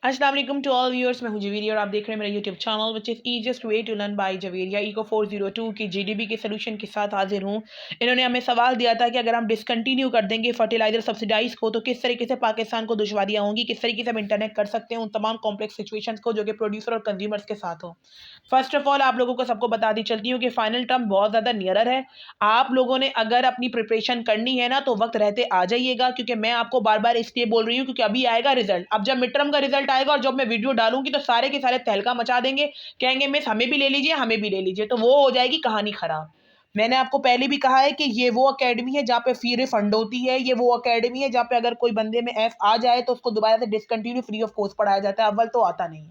अस्सलाम वालेकुम to all viewers. मैं हूं जवेरिया और आप देख रहे हैं मेरा YouTube channel which is easiest way to learn by Javeria. ECO 402 की जीडीबी के सोल्यूशन के साथ हाजिर हूं। इन्होंने हमें सवाल दिया था कि अगर हम डिसकंटिन्यू कर देंगे फर्टिलाइजर सब्सिडाइज को तो किस तरीके से पाकिस्तान को दुश्वारियां होंगी, किस तरीके से हम इंटरनेट कर सकते हैं उन तमाम कॉम्प्लेक्स सिचुएशंस को जो कि प्रोड्यूसर और कंज्यूमर्स के साथ हो। फर्स्ट ऑफ ऑल आप लोगों को सबको बता दी चलती हूँ कि फाइनल टर्म बहुत ज़्यादा नियरर है। आप लोगों ने अगर अपनी प्रिपरेशन करनी है ना तो वक्त रहते आ जाइएगा, क्योंकि मैं आपको बार बार इसलिए बोल रही हूँ क्योंकि अभी आएगा रिजल्ट। अब जब मिड टर्म का रिजल्ट आएगा और जब मैं वीडियो डालूंगी तो सारे के सारे तहलका मचा देंगे, कहेंगे मिस हमें भी ले लीजिए, हमें भी ले लीजिए, तो वो हो जाएगी कहानी खराब। मैंने आपको पहले भी कहा है कि ये वो अकेडमी है जहाँ पे फी रिफंड होती है, ये वो अकेडमी है जहाँ पे अगर कोई बंदे में एफ आ जाए तो उसको दोबारा से डिसकंटिन्यू फ्री ऑफ कॉस्ट पढ़ाया जाता है, अव्वल तो आता नहीं।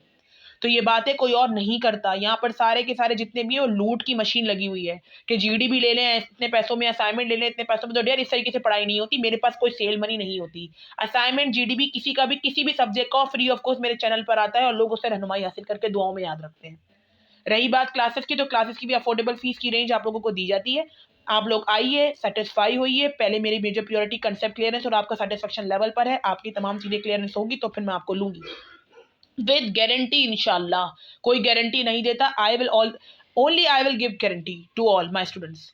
तो ये बातें कोई और नहीं करता। यहाँ पर सारे के सारे जितने भी हैं वो लूट की मशीन लगी हुई है कि जीडीबी ले लें इतने पैसों में, असाइनमेंट ले लें इतने पैसों में। तो यार इस तरीके से पढ़ाई नहीं होती, मेरे पास कोई सेल मनी नहीं होती। असाइनमेंट जीडीबी किसी का भी किसी भी सब्जेक्ट का फ्री ऑफ कोर्स मेरे चैनल पर आता है और लोग उससे रहनुमाई हासिल करके दुआओं में याद रखते हैं। रही बात क्लासेस की, तो क्लासेस की भी अफोर्डेबल फीस की रेंज आप लोगों को दी जाती है। आप लोग आइए, सेटिस्फाई होइए। पहले मेरी मेजर प्रियोरिटी कंसेप्ट क्लियरेंस और आपका सेटिस्फेक्शन लेवल पर है। आपकी तमाम चीजें क्लियरेंस होगी तो फिर मैं आपको लूंगी विद गारंटी इंशाल्लाह। कोई गारंटी नहीं देता। I will all only I will give guarantee to all my students.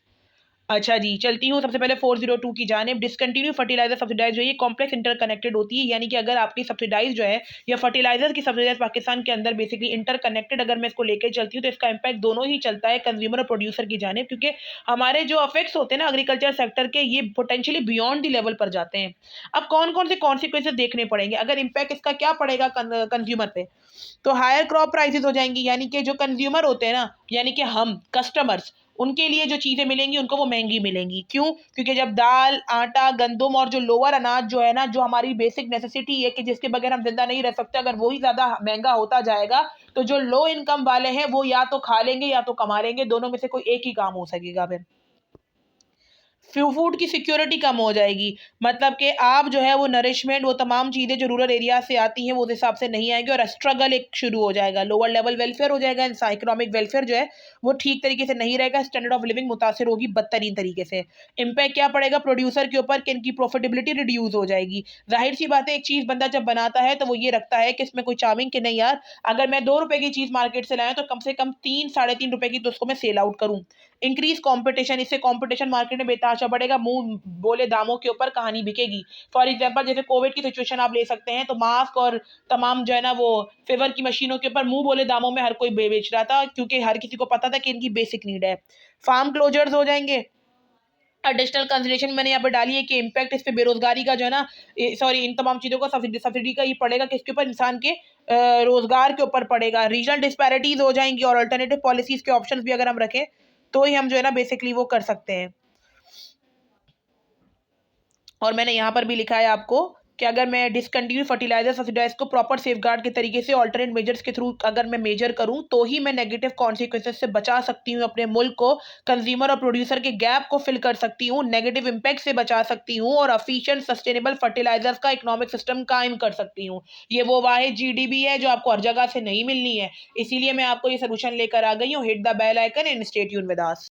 अच्छा जी, चलती हूँ सबसे पहले 402 की जानिब। डिसकंटिन्यू फर्टिलाइजर सब्सिडाइज जो है ये कॉम्प्लेक्स इंटरकनेक्टेड होती है, यानी कि अगर आपकी सब्सिडाइज जो है या फर्टिलाइजर की सब्सिडाइज पाकिस्तान के अंदर बेसिकली इंटरकनेक्टेड अगर मैं इसको लेके चलती हूँ तो इसका इम्पैक्ट दोनों ही चलता है, कंज्यूमर और प्रोड्यूसर की जानिब, क्योंकि हमारे जो अफेक्ट्स होते हैं ना एग्रीकल्चर सेक्टर के, ये पोटेंशियली बियॉन्ड दी लेवल पर जाते हैं। अब कौन कौन से कॉन्सिक्वेंसेज देखने पड़ेंगे, अगर इम्पैक्ट इसका क्या पड़ेगा कंज्यूमर पे, तो हायर क्रॉप प्राइसेस हो जाएंगी, यानी कि जो कंज्यूमर होते हैं ना, यानी कि हम कस्टमर्स, उनके लिए जो चीज़ें मिलेंगी उनको वो महंगी मिलेंगी। क्यों? क्योंकि जब दाल, आटा, गंदम और जो लोअर अनाज जो है ना, जो हमारी बेसिक नेसेसिटी है कि जिसके बगैर हम जिंदा नहीं रह सकते, अगर वही ज़्यादा महंगा होता जाएगा तो जो लो इनकम वाले हैं वो या तो खा लेंगे या तो कमा लेंगे, दोनों में से कोई एक ही काम हो सकेगा। फिर फूड की सिक्योरिटी कम हो जाएगी, मतलब कि आप जो है वो नरिशमेंट, वो तमाम चीज़ें जो रूरल एरिया से आती हैं वो उस हिसाब से नहीं आएंगी और स्ट्रगल एक शुरू हो जाएगा, लोअर लेवल वेलफेयर हो जाएगा, इकोनॉमिक वेलफेयर जो है वो ठीक तरीके से नहीं रहेगा, स्टैंडर्ड ऑफ लिविंग मुतासर होगी बदतरीन तरीके से। इम्पैक्ट क्या पड़ेगा प्रोड्यूसर के ऊपर कि इनकी प्रॉफिटेबिलिटी रिड्यूस हो जाएगी। जाहिर सी बात है, एक चीज़ बंदा जब बनाता है तो वो ये रखता है कि इसमें कोई चार्मिंग कि नहीं यार, अगर मैं 2 रुपए की चीज़ मार्केट से लाया तो कम से कम 3 साढ़े 3 रुपए की तो उसको मैं सेल आउट करूँ। इंक्रीज कंपटीशन, इससे कंपटीशन मार्केट में बेतहाशा बढ़ेगा, मुंह बोले दामों के ऊपर कहानी बिकेगी। फॉर एग्जांपल जैसे कोविड की सिचुएशन आप ले सकते हैं, तो मास्क और तमाम जो है ना वो फेवर की मशीनों के ऊपर मुंह बोले दामों में हर कोई बेच रहा था, क्योंकि हर किसी को पता था कि इनकी बेसिक नीड है। फार्म क्लोजर्स हो जाएंगे। एडिशनल कंसिडरेशन मैंने यहाँ पे डाली है कि इम्पैक्ट इस पे बेरोजगारी का जो है ना, सॉरी इन तमाम चीज़ों का सब्सिडी का ही पड़ेगा, किसके ऊपर, इंसान के रोजगार के ऊपर पड़ेगा। रीजनल डिस्पैरिटीज हो जाएंगी और अल्टरनेटिव पॉलिसीज के ऑप्शंस भी अगर हम रखें तो ही हम जो है ना बेसिकली वो कर सकते हैं। और मैंने यहाँ पर भी लिखा है आपको कि अगर मैं डिसकंटिन्यू फर्टिलाइजर सब्सिडाइज को प्रॉपर सेफगार्ड के तरीके से ऑल्टरनेट मेजर्स के थ्रू अगर मैं मेजर करूँ तो ही मैं नेगेटिव कॉन्सिक्वेंसेस से बचा सकती हूँ अपने मुल्क को, कंज्यूमर और प्रोड्यूसर के गैप को फिल कर सकती हूँ, नेगेटिव इम्पैक्ट से बचा सकती हूँ और एफिशिएंट सस्टेनेबल फर्टिलाइजर्स का इकोनॉमिक सिस्टम कायम कर सकती हूँ। ये वो वाहिद जीडीबी है जो आपको हर जगह से नहीं मिलनी है, इसीलिए मैं आपको ये सोल्यूशन लेकर आ गई हूँ। Hit the bell icon and stay tuned with us.